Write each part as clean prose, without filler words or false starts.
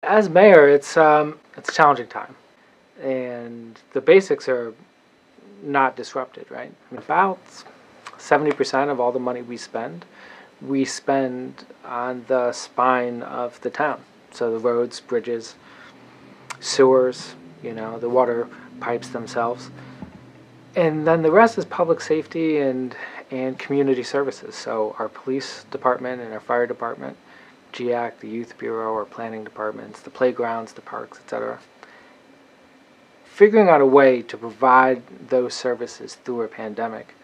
As mayor, it's a challenging time, and the basics are not disrupted, right? About 70% of all the money we spend on the spine of the town. So the roads, bridges, sewers, the water pipes themselves. And then the rest is public safety and community services. So our police department and our fire department, GIAC, the youth bureau, our planning departments, the playgrounds, the parks, etc. Figuring out a way to provide those services through a pandemic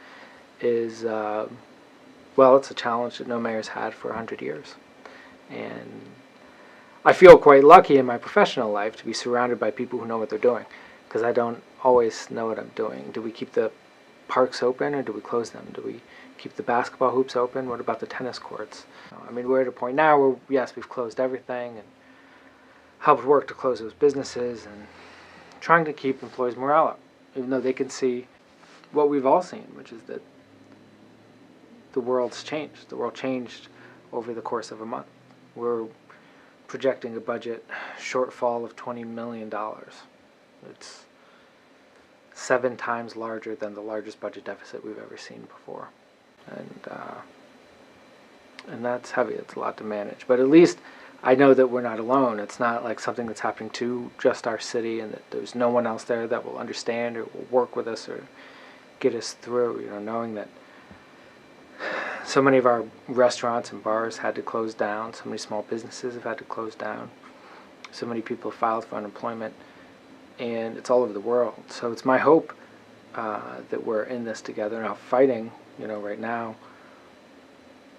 is, it's a challenge that no mayor's had for 100 years. And I feel quite lucky in my professional life to be surrounded by people who know what they're doing, because I don't always know what I'm doing. Do we keep the parks open or do we close them? Do we keep the basketball hoops open? What about the tennis courts? We're at a point now where, yes, we've closed everything and helped work to close those businesses and trying to keep employees' morale up, even though they can see what we've all seen, which is that the world's changed. The world changed over the course of a month. We're projecting a budget shortfall of $20 million. It's 7 times larger than the largest budget deficit we've ever seen before. And that's heavy. It's a lot to manage. But at least I know that we're not alone. It's not like something that's happening to just our city and that there's no one else there that will understand or will work with us or get us through, knowing that so many of our restaurants and bars had to close down. So many small businesses have had to close down. So many people filed for unemployment. And it's all over the world. So it's my hope that we're in this together now, fighting, right now,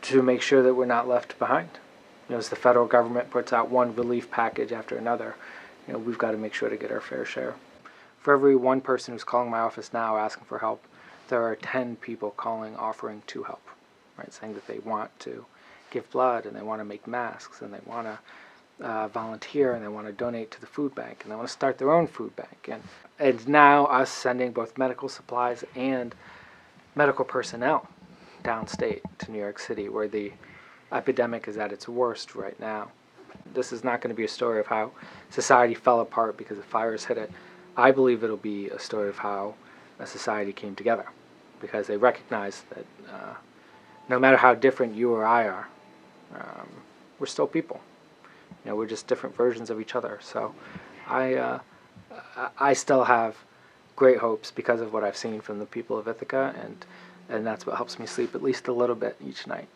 to make sure that we're not left behind. As the federal government puts out one relief package after another, we've got to make sure to get our fair share. For every one person who's calling my office now asking for help, there are 10 people calling offering to help, right? Saying that they want to give blood and they want to make masks and they want to volunteer and they want to donate to the food bank and they want to start their own food bank. And now us sending both medical supplies and medical personnel downstate to New York City, where the epidemic is at its worst right now. This is not going to be a story of how society fell apart because the virus hit it. I believe it'll be a story of how a society came together, because they recognize that no matter how different you or I are, we're still people. We're just different versions of each other. So I still have great hopes because of what I've seen from the people of Ithaca, and that's what helps me sleep at least a little bit each night.